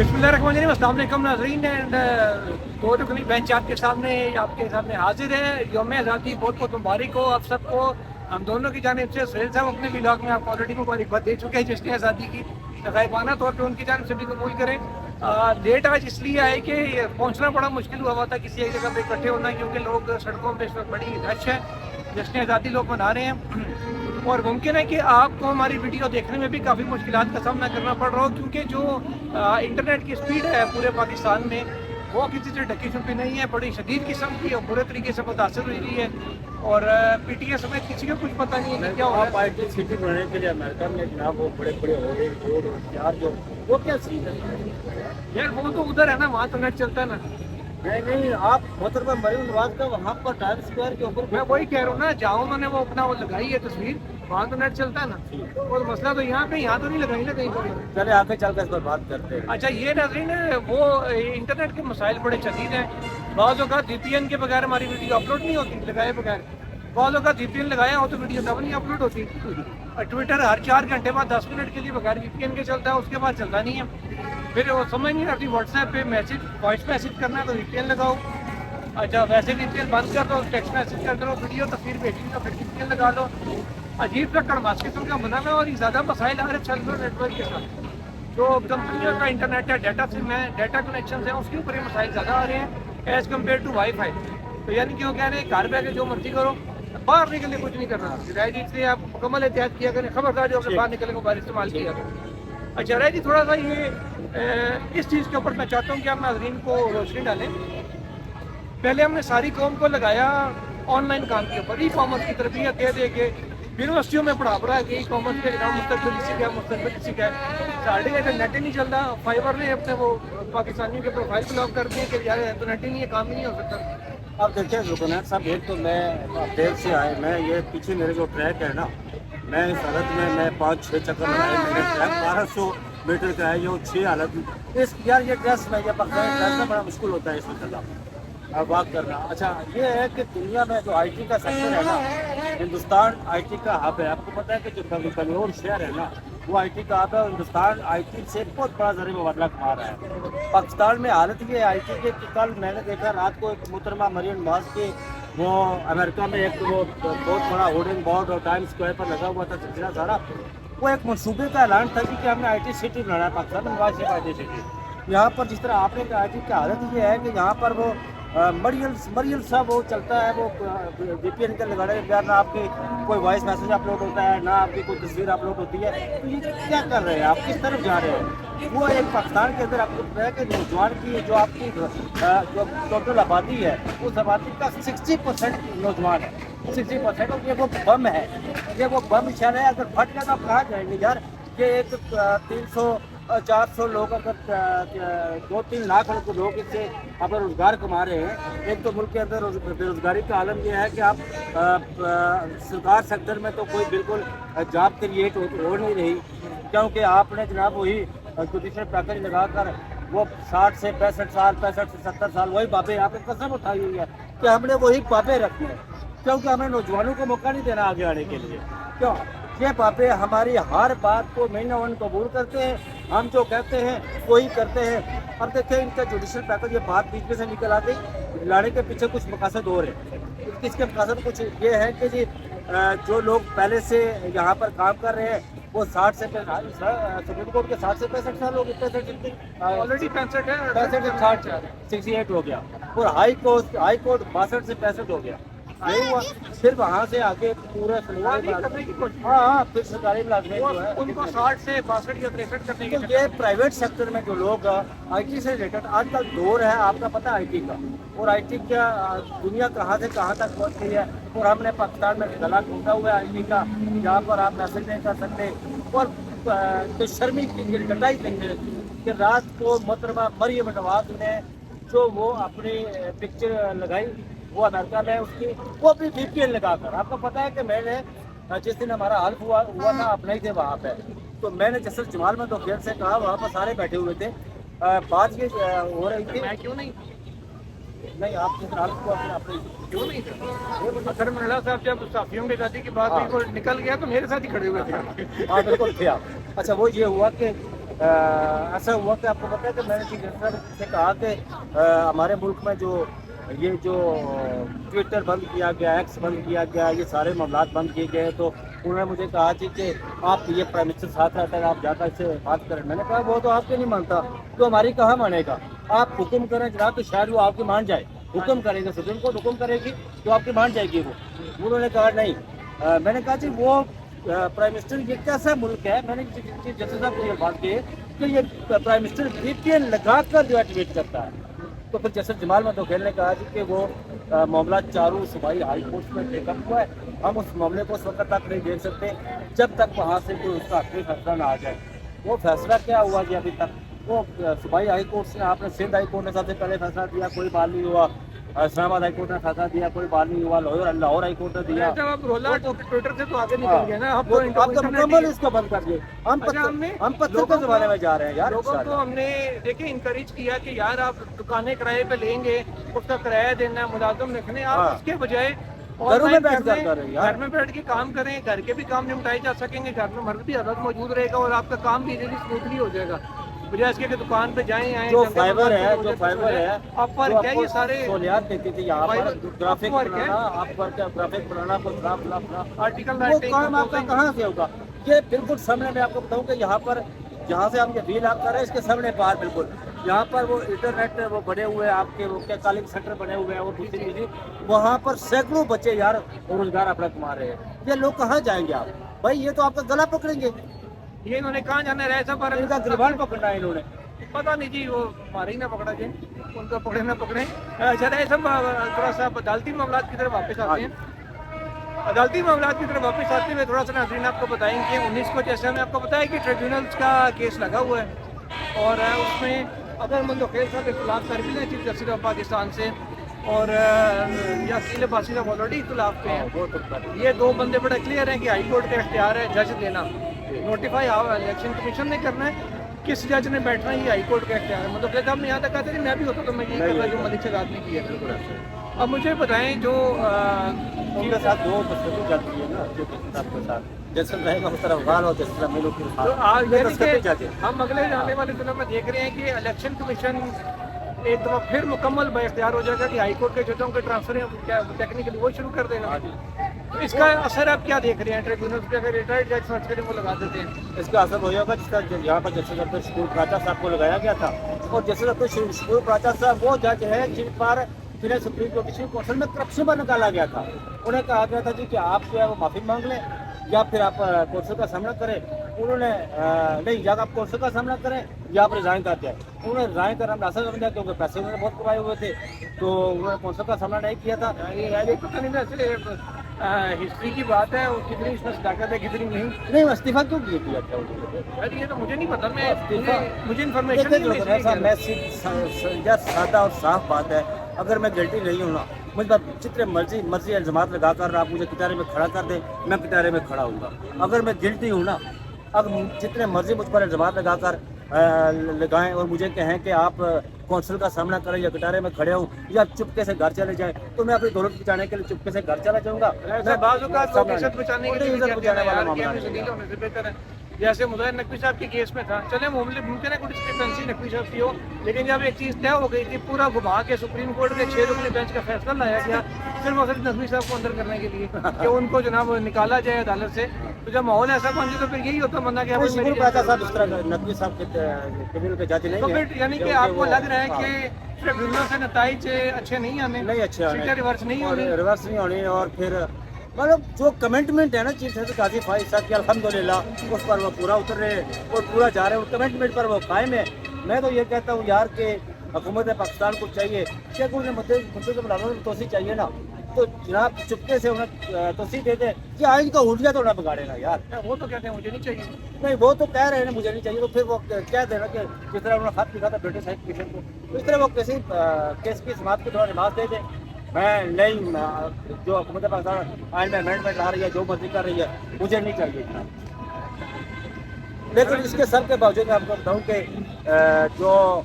बिस्मिल्लाहिर्रहमानिर्रहीम, अस्सलाम वालेकुम नाज़रीन एंड दो रुकनी बेंच आपके सामने हाजिर है। यौम आज़ादी बहुत बहुत मुबारक हो आप सबको। हम दोनों की जानिब से सुहेल साहब अपने ब्लॉग में आपको ऑलरेडी मुबारकबाद दे चुके हैं जश्न आज़ादी की। गायबाना तौर पर उनकी जानिब से भी कबूल करें। लेट आज इसलिए आए कि पहुंचना बड़ा मुश्किल हुआ था किसी एक जगह पे इकट्ठे होना, क्योंकि लोग सड़कों पे इस वक्त बड़ी रश है, जश्न आज़ादी लोग मना रहे हैं और मुमकिन है कि आपको हमारी वीडियो देखने में भी काफ़ी मुश्किलात का सामना करना पड़ रहा हो, क्योंकि जो इंटरनेट की स्पीड है पूरे पाकिस्तान में वो किसी से ढकी छुपी नहीं है, बड़ी शदीद किस्म की और बुरे तरीके से मुतासर हुई रही है और पीटीए समेत किसी को कुछ पता नहीं है कि क्या आप आईटी सिटी बनाने के लिए अमेरिका में जनाब वो बड़े बड़े हो रहे रोड यार जो वो क्या सीन है यार। वो तो उधर है ना, वहाँ तो नेट चलता है ना। नहीं आप मोहतरमा मरीम नवाज का वहाँ पर टाइम्स स्क्वायर के ऊपर मैं वही कह रहा हूँ ना, जहाँ उन्होंने वो अपना वो लगाई है तस्वीर, वहाँ तो नेट चलता है ना। और मसला तो यहाँ तो नहीं लगाई ना कहीं पर। चले आगे चल कर इस पर बात करते हैं। अच्छा ये नाज़रीन वो इंटरनेट के मसाइल बड़े शदीद हैं। बाज़ औक़ात VPN के बगैर हमारी वीडियो अपलोड नहीं होती, लगाए बगैर। बाज़ औक़ात VPN लगाया हो तो वीडियो तब नहीं अपलोड होती। और ट्विटर हर 4 घंटे बाद 10 मिनट के लिए बगैर VPN के चलता है, उसके बाद चलता नहीं है। फिर वो समझ नहीं आती, व्हाट्सएप पे मैसेज वॉइस मैसेज करना है तो VPN लगाओ। अच्छा वैसे VPN बंद कर दो, टेक्स्ट मैसेज कर दो, वीडियो तस्वीर भेजनी तो फिर VPN लगा लो। अजीब सा कड़मास किस्म का बना है और ये ज़्यादा मसाइल आ रहे हैं सेलुलर नेटवर्क के साथ। जो कंपनियों का इंटरनेट है, डाटा कनेक्शन है, उसके ऊपर ये मसाइल ज़्यादा आ रहे हैं एज़ कम्पेयर टू वाईफाई। तो यानी कि वो कह रहे हैं घर बैठ के जो मर्जी करो, बाहर निकलने कुछ नहीं करना। राय जी से आप मुकम्मल एहतियात किया करें, खबरदार जो अपने बाहर निकलने को बाहर इस्तेमाल किया करें। अच्छा राय जी थोड़ा सा ये इस चीज़ के ऊपर मैं चाहता हूँ कि आप नाज़रीन को रोशनी डालें। पहले हमने सारी कौम को लगाया ऑनलाइन काम के ऊपर, ई-कॉमर्स की तरबियत दे के यूनिवर्सिटियों में पढ़ा कि ई कॉमर्स के नाम मुस्तकबिल इसी का है। साढ़े इधर नेट ही नहीं चलता। फाइबर ने अपने वो पाकिस्तानियों के प्रोफाइल ब्लॉक कर दिए कि यार तो नेट ही नहीं है, काम ही नहीं हो सकता। अब देखिए रुकनैत साहब, एक तो मैं देर से आए, मैं ये पीछे मेरे जो ट्रैक है ना, मैं इस हालत में मैं 5-6 चक्कर लगाए, मेरे ट्रैक 1200 मीटर का है, ये 6 हालत में इस यार ये ड्रेस में ये पकड़ना ड्रेस में बड़ा मुश्किल होता है इसमें चलना बात करना। अच्छा ये है कि दुनिया में जो आईटी का सेक्टर है ना, हिंदुस्तान आईटी का हब है। आपको पता है कि जो बेंगलोर शहर है ना वो आईटी का हब है। हिंदुस्तान आईटी से बहुत बड़ा ज़रिए मुबादला कमा रहा है। पाकिस्तान में हालत ये है आईटी के कि कल मैंने देखा रात को एक मोहतरमा मरीम नवाज के वो अमेरिका में एक वो बहुत बड़ा होर्डिंग बोर्ड और टाइम्स स्क्वायर पर लगा हुआ था सिलसिला सारा। वो एक मनसूबे का ऐलान था कि हमने आईटी सिटी बनाना है पाकिस्तान में, नवाज आईटी सिटी। यहाँ पर जिस तरह आपने कहा आईटी की हालत ये है कि यहाँ पर वो मरियल साहब वो चलता है, वो VPN के लगाने के बगैर ना आपकी कोई वॉइस मैसेज अपलोड होता है, ना आपकी कोई तस्वीर अपलोड होती है। तो ये क्या कर रहे हैं आप, किस तरफ जा रहे हैं? वो एक पाकिस्तान के अंदर आपको पता है कि नौजवान की जो आपकी जो टोटल आबादी है उस आबादी का 60% नौजवान है, 60%। और ये वो बम है, ये वो बम शहर है, अगर फट गया तो आप कहाँ जाएंगे यार। ये एक 300-400 लोग अगर 2-3 लाख लोग इससे अपना रोजगार कमा रहे हैं। एक तो मुल्क के अंदर बेरोजगारी का आलम यह है कि आप सरकार सेक्टर में तो कोई बिल्कुल जॉब क्रिएट हो नहीं रही, क्योंकि आपने जनाब वही जुडिशल पैकेज लगाकर वो 60 से 65 साल 65 से 70 साल वही बाबे आपने कसम उठाई हुई है कि हमने वही बाबे रखने हैं, क्योंकि हमें नौजवानों को मौका नहीं देना आगे आने के लिए। क्यों ये बाबे हमारी हर बात को महीना वन कबूल करते हैं, हम जो कहते हैं वही करते हैं। अब देखिए इनका जुडिशल पैकेज ये बात बीच में से निकल आ गई, लाने के पीछे कुछ मकसद और है। इसके मकसद कुछ ये है कि जी जो लोग पहले से यहाँ पर काम कर रहे हैं वो 60 से सुप्रीम कोर्ट के 60 से 65 साल हो गए, ऑलरेडी 65 है, 65 से 60 68 हो गया, और हाई कोर्ट 62 से 65 हो गया। यही हुआ, फिर वहाँ से आगे पूरा करने की कोशिश। हाँ फिर सरकारी मुलाजमें जो है उनको 60 से 62 या 63 करने तो की। ये प्राइवेट सेक्टर में जो लोग आईटी से रिलेटेड आजकल दौर है आपका पता है आईटी का, और आईटी का दुनिया कहाँ से कहाँ तक पहुँच गई है। और हमने पाकिस्तान में गला घूटा हुआ है आईटी का, जहाँ पर आप मैसेज नहीं कर सकते। और तो शर्मी की कटाई देंगे कि रात को मोहतरमा मरियम नवाज ने जो वो अपनी पिक्चर लगाई वो अमेरिका में उसकी, वो भी VPN लगाकर। आपको पता है कि मैंने जिस दिन हमारा हल्फ हुआ था आप नहीं थे वहाँ पे, तो मैंने जैसे जमाल में तो खेल से कहा, वहाँ पर सारे बैठे हुए थे, बात ये हो रही थी। मैं क्यों नहीं आप जिस हल्फ को अपने क्यों नहीं था? अतर मंडला साहब जब साफियों की शादी की बात हुई वो निकल गया तो मेरे साथ ही खड़े हुए थे। हाँ बिल्कुल थे आप। अच्छा वो ये हुआ कि ایسا ہوا کہ آپ کو پتا ہے کہ میں نے چیف جسٹس سے کہا کہ ہمارے ملک میں یہ جو ٹویٹر بند کیا گیا، ایکس بند کیا گیا، یہ سارے معاملات بند کیے گئے، تو انہوں نے مجھے کہا جی کہ آپ یہ پرائم منسٹر ساتھ رہتا ہے، آپ جا کر اس سے بات کریں۔ میں نے کہا وہ تو آپ کے نہیں مانتا، تو ہماری کہاں مانے گا؟ آپ حکم کریں جناب تو شاید وہ آپ کی مان جائے، حکم کرے گا، سپریم کورٹ حکم کرے گی تو آپ کی مان جائے گی وہ۔ انہوں نے کہا نہیں۔ میں نے کہا جی وہ پرائم منسٹر یہ کیسا ملک ہے؟ میں نے چیف جسٹس صاحب کو یہ بات کی کہ یہ پرائم منسٹر وی پی این لگا کر جو ہے ٹویٹ کرتا ہے۔ تو پھر جسٹس جمال مدوکھیل نے کہا جی کہ وہ معاملہ چاروں صوبائی ہائی کورٹ میں ٹیک اپ ہوا ہے، ہم اس معاملے کو اس وقت تک نہیں دیکھ سکتے جب تک وہاں سے کوئی اس کا حقیقی فیصلہ نہ آ جائے۔ وہ فیصلہ کیا ہوا جی ابھی تک؟ وہ صوبائی ہائی کورٹ سے آپ نے سندھ ہائی کورٹ نے سب سے پہلے فیصلہ دیا، کوئی بال نہیں ہوا، اسلام آباد ہائی کورٹ نے فیصلہ دیا، کوئی بال نہیں ہوا، لاہور ہائی کورٹ نے دیا۔ جب آپ رولا ٹویٹر سے تو آگے نکل گئے نا، آپ کو آپ تو مکمل اس کو بند کر دیے۔ ہم پتھر کے زمانے میں جا رہے ہیں یار۔ لوگوں کو ہم نے دیکھیں انکریج کیا کہ یار آپ دکانیں کرائے پہ لیں گے، اس کا کرایہ دینا ہے، ملازم رکھنے، آپ اس کے بجائے گھروں میں بیٹھ کر کریں یار، گھر میں بیٹھ کے کام کریں، گھر کے بھی کام نمٹائے جا سکیں گے، گھر میں مرد بھی حضرت موجود رہے گا اور آپ کا کام بھی اسموتھلی ہو جائے گا، بجائے اس کے کہ دکان پہ جائیں آئیں۔ جو فائبر ہے اب فرق ہے یہ سارے سہولیات دیتی تھی یہاں پر، گرافک بنانا، آپ پر گرافک بنانا، کوئی آرٹیکل وہ کام آپ کا کہاں سے ہوگا؟ یہ بالکل سامنے میں آپ کو بتاؤں کہ یہاں پر جہاں سے ہم یہ ویل آپ کر رہے ہیں اس کے سامنے پار بالکل یہاں پر وہ انٹرنیٹ وہ بنے ہوئے ہیں، آپ کے وہ کیا کالنگ سینٹر بنے ہوئے ہیں، وہ دوسری چیزیں، وہاں پر سینکڑوں بچے یار روزگار اپنا کما رہے ہیں۔ یہ لوگ کہاں جائیں گے آپ بھائی؟ یہ تو آپ کا گلا پکڑیں گے، یہ انہوں نے کہاں جانا رہا سب ان کا گریبان پکڑنا ہے انہوں نے۔ پتا نہیں جی، وہ ہمارے ہی نہ پکڑا جائے، ان کو پکڑے نہ پکڑے۔ ذرا سب تھوڑا سا عدالتی معاملات کی طرف واپس آتے ہیں۔ عدالتی معاملات کی طرف واپس آتے ہوئے تھوڑا سا ناظرین آپ کو بتائیں کہ 19 کو جیسے ہمیں آپ کو بتایا کہ ٹریبیونلز کا کیس لگا ہوا ہے اور اس میں اگر مندوخیل صاحب اختلاف کر بھی ہیں چیف جسٹس آف پاکستان سے، اور یا عقیل عباسی صاحب آلریڈی اختلاف پہ ہیں۔ یہ دو بندے بڑے کلیئر ہیں کہ ہائی کورٹ کا اختیار ہے جج دینا، نوٹیفائی الیکشن کمیشن نے کرنا ہے، کس جج نے بیٹھنا ہے یہ ہائی کورٹ کا اختیار ہے۔ مطلب صاحب نے یہاں تک کہا تھا کہ میں بھی ہوتا تو میں یہی کرتا جو ملک شہزاد نے کیا۔ اب مجھے بتائیں جو ان کے ساتھ دو دستخطیں جاتی ہے نا چیف جسٹس صاحب کے ساتھ، جیسے رہے گا اس طرح افغان اور جس طرح میرے کے ہم اگلے آنے والے دنوں میں دیکھ رہے ہیں کہ الیکشن کمیشن ایک دفعہ پھر مکمل با اختیار ہو جائے گا کہ ہائی کورٹ کے ججوں کے ٹرانسفر ٹیکنیکلی وہ شروع کر دے گا۔ اس کا اثر آپ کیا دیکھ رہے ہیں ٹریبیونلز پہ؟ اگر ریٹائرڈ جج فرض کریں وہ لگا دیتے ہیں، اس کا اثر وہی ہوگا جس طرح یہاں پر جسٹس عبد الشکور پراچا صاحب کو لگایا گیا تھا، اور جسٹس عبد الشکور پراچا صاحب وہ جج ہے جن پر سپریم جوڈیشل کونسل میں کرپشن پر نکالا گیا تھا۔ انہیں کہا گیا تھا جی کہ آپ جو ہے وہ معافی مانگ لیں یا پھر آپ کونسل کا سامنا کریں۔ انہوں نے نہیں، یا آپ کونسل کا سامنا کریں یا آپ ریزائن کر دیں۔ انہوں نے ریزائن کرنا مناسب سمجھا کیونکہ پیسے انہوں نے بہت کمائے ہوئے تھے، تو انہوں نے کونسل کا سامنا نہیں کیا تھا۔ پتہ نہیں ویسے ہسٹری کی بات ہے، کتنی اس میں صداقت ہے کتنی نہیں استعفیٰ کیوں کیا تھا؟ یہ تو مجھے نہیں پتا، مجھے انفارمیشن نہیں میں سادہ اور صاف بات ہے، اگر میں گلٹی نہیں ہوں نا، مجھ پر جتنے مرضی الزامات لگا کر آپ مجھے کٹارے میں کھڑا کر دیں، میں کٹارے میں کھڑا ہوں گا۔ اگر میں گلٹی ہوں نا، اب جتنے مرضی مجھ پر الزامات لگا کر لگائیں اور مجھے کہیں کہ آپ کونسل کا سامنا کریں یا کٹارے میں کھڑے ہوں یا چپکے سے گھر چلے جائیں، تو میں اپنی دولت بچانے کے لیے چپکے سے گھر چلا جاؤں گا۔ میں بعض اوقات عزت بچانے کے لیے والا معاملہ ہونے سے بہتر ہے، جیسے مظاہر نقوی صاحب کے کیس میں تھا۔ چلے ممکن ہے کوئی ڈسکرپنسی نقوی صاحب کی ہو، لیکن جب ایک چیز طے ہو گئی تھی، پورا گھما کے سپریم کورٹ کے 6 رکنی بینچ کا فیصلہ لایا گیا صرف اور صرف نقوی صاحب کو اندر کرنے کے لیے کہ ان کو جناب نکالا جائے عدالت سے، تو جب ماحول ایسا بن جائے تو پھر یہی ہوتا بندہ کہ صاحب اس طرح نقوی صاحب کے جج نہیں ہے، یعنی کہ آپ کو لگ رہا ہے کہ ٹریبیونل سے نتائج اچھے نہیں آنے، نہیں اچھے آنے، ریورس نہیں ہونی، ریورس نہیں ہونی، اور پھر مطلب جو کمنٹمنٹ ہے نا چیف جسٹس قاضی فائز صاحب کی الحمدللہ اس پر وہ پورا اتر رہے ہیں اور پورا جا رہے ہیں، کمنٹمنٹ پر وہ قائم ہے۔ میں تو یہ کہتا ہوں یار کہ حکومت پاکستان کو چاہیے کہ انہیں مدعے ملازمت میں توسیع چاہیے نا، تو جناب چپکے سے انہیں توسیع دے دیں کہ آئین کا حلیہ تو نہ بگاڑے نا یار۔ وہ تو کہتے ہیں مجھے نہیں چاہیے، نہیں وہ تو کہہ رہے ہیں مجھے نہیں چاہیے، تو پھر وہ کہہ دینا کہ جس طرح انہوں نے خط لکھا تھا برٹش ہائی کمیشن کو، اس طرح وہ کسی کیس کی سماعت کی تھوڑا نماز دے دیں۔ میں نہیں، جو حکومت پاکستان آئین میں امینڈمنٹ لا رہی ہے، جو مرضی کر رہی ہے، مجھے نہیں چاہیے۔ لیکن اس کے سب کے باوجود میں آپ کو بتاؤں کہ جو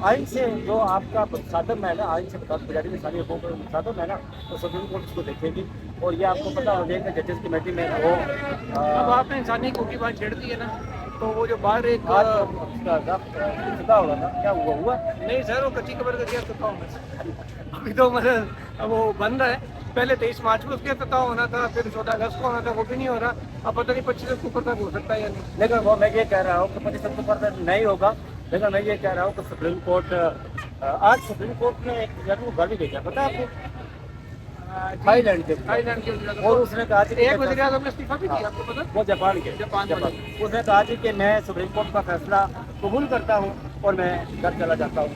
آئین سے جو آپ کا صادم ہے نا، آئین سے بجاری میں ساری حکومت صادم ہے نا، تو سپریم کورٹ اس کو دیکھے گی، اور یہ آپ کو پتا ہو جائے کہ ججز کمیٹی میں وہ اب آپ نے انسانی حقوق کی بات چھیڑ دی ہے نا، तो वो जो बाहर एक आज उसका जुदा हो रहा था, क्या हुआ? नहीं सर, वो कच्ची कबर का क्या इफ्तिताह होना अभी तो मतलब अब वो बन रहा है। पहले 23 मार्च को उसका इफ्तिताह होना था, फिर 14 अगस्त को होना था, वो भी नहीं हो रहा। अब पता नहीं 25 अक्टूबर तक हो सकता है या नहीं। लेकिन वो मैं ये कह रहा हूँ कि 25 अक्टूबर तक नहीं होगा, लेकिन मैं ये कह रहा हूँ कि सुप्रीम कोर्ट आज सुप्रीम कोर्ट ने एक जरूर को गाली भेजा, पता है आपको? थाईलैंड के और उसने कहा कि एक वज़ीर आज़म ने इस्तीफा भी दिया, आपको पता? वो जापान के उसने कहा जी कि मैं सुप्रीम कोर्ट का फैसला कबूल करता हूँ और मैं घर चला जाता हूँ।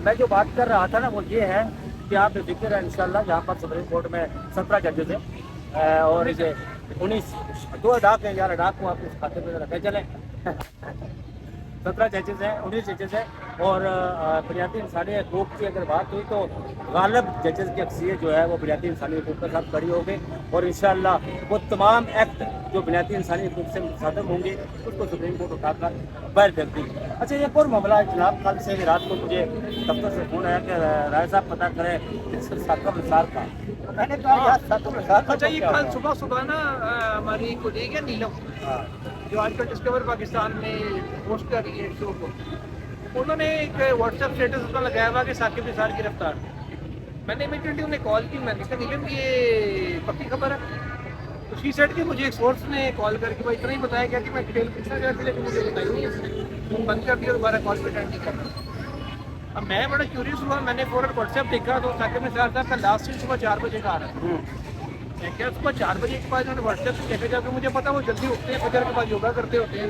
मैं जो बात कर रहा था ना वो ये है कि आप बेफिक्र है इंशाल्लाह, यहाँ पर सुप्रीम कोर्ट में 17 जजेस हैं और इसे 19 2 अडाक है यार, अडाक को आप इस खाते में रखे चलें 17 जजेस हैं, 19 जजेस हैं और बुनियादी इंसानी हकूक़ की अगर बात हुई तो गालिब जजेस की अक्सरियत जो है वो बुनियादी इंसानी हकूक़ के साथ खड़ी होगी और इंशाअल्लाह वो तमाम एक्ट जो बुनियादी इंसानी हकूक़ से मुसादम होंगे उसको सुप्रीम कोर्ट उठाकर बाहर फेंक दी। अच्छा, एक और मामला है जनाब, कल से रात को मुझे दफ्तर से फोन आया कि राय साहब पता करें साकिब निसार का। मैंने कहा यार साकिब निसार का अच्छा, ये कल सुबह ना हमारी कोलीग है नीलम, जो आजकल डिस्कवर पाकिस्तान में पोस्ट कर रही है शो को, उन्होंने एक व्हाट्सएप स्टेटस उसका लगाया हुआ कि साकिब निसार गिरफ्तार। मैंने इमीडिएटली उन्हें कॉल की, मैंने कहा नीलम ये पक्की खबर है? तो शी सेड कि मुझे एक सोर्स ने कॉल करके भाई इतना ही बताया गया कि मैं डिटेल पूछना चाहती थी, लेकिन मुझे बताई नहीं उसने, बंद कर दिया, दोबारा कॉल पे अटेंड नहीं करना। अब मैं बड़ा क्यूरियस हुआ, मैंने फौरन व्हाट्सएप देखा तो साकिब निसार साहब का लास्ट सीन सुबह 4 बजे का आ रहा था। मैं क्या सुबह 4 बजे के बाद उन्होंने व्हाट्सएप से देखा जाकर मुझे पता वो जल्दी उठते हैं, फजर के बाद योगा करते होते हैं,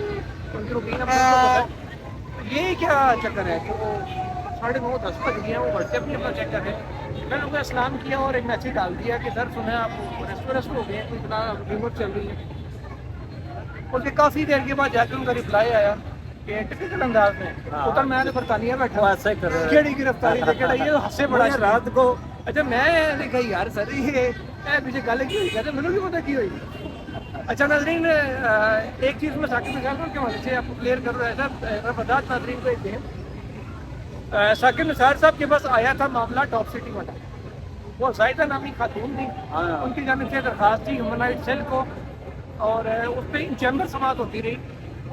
उनकी रूटीन अपने को पता है। ये क्या चक्कर है कि वो 9:30 10 बज गए हैं, वो व्हाट्सएप नहीं अपना चेक कर रहे हैं। मैंने उनको इस्लाम किया और एक मैसेज डाल दिया कि सर सुना आप रेस्ट हो गए हैं, कोई इतना रिमोट चल रही है। उसके काफ़ी देर के बाद जाकर उनका रिप्लाई आया कि टिपिकल अंदाज में उतर मैं बरतानिया बैठा केड़ी गिरफ्तारी केड़ा ये हंसे बड़ा रात को। अच्छा, मैं कहा यार सर ये पीछे गल की हुई, कहते मैंने भी पता की हुई। अच्छा नाज़रीन, एक चीज़ मैं साकिब निसार के हवाले से आपको क्लियर कर रहा था, मैं बता नाज़रीन को एक दिन साकिब निसार साहब के पास आया था मामला टॉप सिटी वाला, वो जायदा नामी खातून थी, उनकी जानिब से दरखास्त थी ह्यूमन राइट सेल को और उस पर इन चैम्बर समात होती रही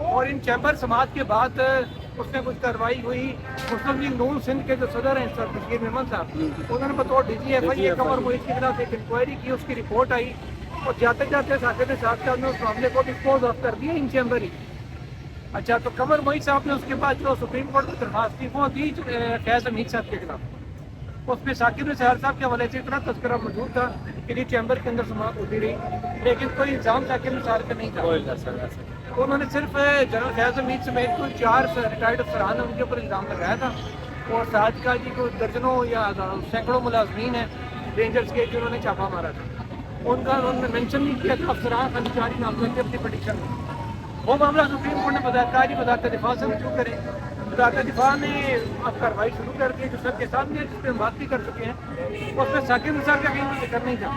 और इन चैम्बर समात के बाद उसमें कुछ कार्रवाई हुई। मुस्लिम लीग नून सिंध के जो सदर हैं सर बशीर मेमन साहब, उन्होंने बतौर DGFI कमर मुहित की तरफ एक इंक्वायरी की, उसकी रिपोर्ट आई और जाते जाते साकिब निसार साहब ने उस मामले को डिस्पोज ऑफ कर दिया इन चैम्बर ही। अच्छा, तो कमर मोहित साहब ने उसके बाद जो सुप्रीम कोर्ट में दरखास्त थी वो दी फैज़ हमीद साहब के खिलाफ। उसमें साकिब निसार साहब के हवाले से इतना तस्करा मौजूद था कि ये चैम्बर के अंदर समाप्त होती रही, लेकिन कोई इल्ज़ाम साकिब निसार का नहीं था। उन्होंने सिर्फ जनरल फैज़ हमीद समेत कोई 4 रिटायर्ड अफसरान ने उनके ऊपर इल्ज़ाम लगाया था और साथ का जी को दर्जनों या सैकड़ों मुलाजमीन हैं रेंजर्स के जिन्होंने छापा मारा था, उनका उन्होंने मेंशन नहीं किया था अफसरान खाली 4 ही नाम करके अपनी पटिशन में। वो मामला सुप्रीम कोर्ट ने वज़ारत दिफा से रुजू करें, वज़ारत दिफा ने अब कार्रवाई शुरू कर दी जो सबके सामने जिस पर हम बात भी कर चुके हैं। उसमें साकिब निसार का कहीं जिक्र नहीं था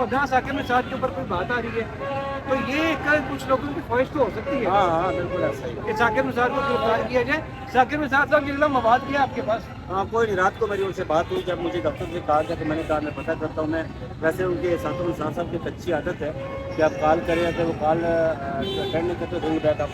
और जहाँ साकिब निसार के ऊपर कोई बात आ रही है तो ये कल कुछ लोगों की ख्वाहिश तो हो सकती है। हाँ बिल्कुल ऐसा ही कि साकिब निसार को गिरफ्तार किया जाए। साकिब निसार साहब जिला मवाद किया आपके पास? हाँ, कोई नहीं, रात को मेरी उनसे बात हुई जब मुझे दफ्तर से कहा गया तो मैंने कहा मैं पता करता हूँ। मैं वैसे उनके साकिब निसार साहब की एक अच्छी आदत है कि आप कॉल करें, अगर वो कॉल अटेंड नहीं करते रिंग बैक आप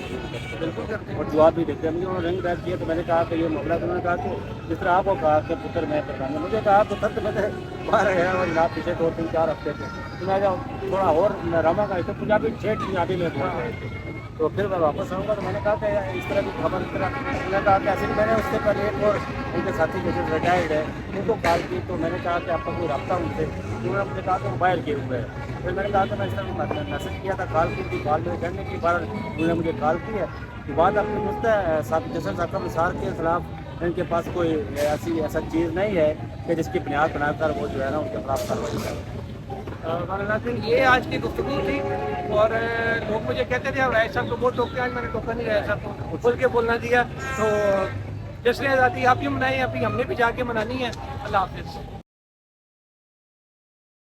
बिल्कुल करते हैं और जवाब भी देते हैं। मुझे उन्होंने रिंग बैक किया तो मैंने कहा कि ये मामला, तो उन्होंने कहा कि जिस तरह आपको कहा कि पुत्र मैं बताऊँगा, मुझे कहा पुत्र तो मैंने बाहर है और जनाब पिछले 2-3-4 हफ्ते थे तो मैं थोड़ा और रमा का तो पंजाबी ठेठ पंजाबी में बोल रहे थे तो फिर मैं वापस आऊँगा। तो मैंने कहा कि इस तरह की खबर, इस तरह मैंने कहा कि ऐसे मैंने उससे पहले एक और उनके साथी जो रिटायर्ड है उनको कॉल की तो मैंने कहा कि आपका कोई रब्ता उनसे, उन्होंने मुझे कहा कि मोबाइल किए हुए है। फिर मैंने कहा कि मैं इस तरह मैसेज किया था, कॉल की थी, कॉल में करने की बार उन्होंने मुझे कॉल की है कि बात आपने पूछता है साकिब निसार के खिलाफ इनके पास कोई ऐसा चीज़ नहीं है कि जिसकी बुनियाद बनाकर वो जो है ना उनके खिलाफ कार्रवाई करें। ये आज की गुफ्तगू थी और लोग मुझे कहते थे अब राय साहब को बहुत टोकते, आज मैंने टोका नहीं राय साहब को, खुल के बोलना दिया। तो जश्न आज़ादी आप ही मनाएं, अभी हमने भी जाके मनानी है। अल्लाह हाफिज़।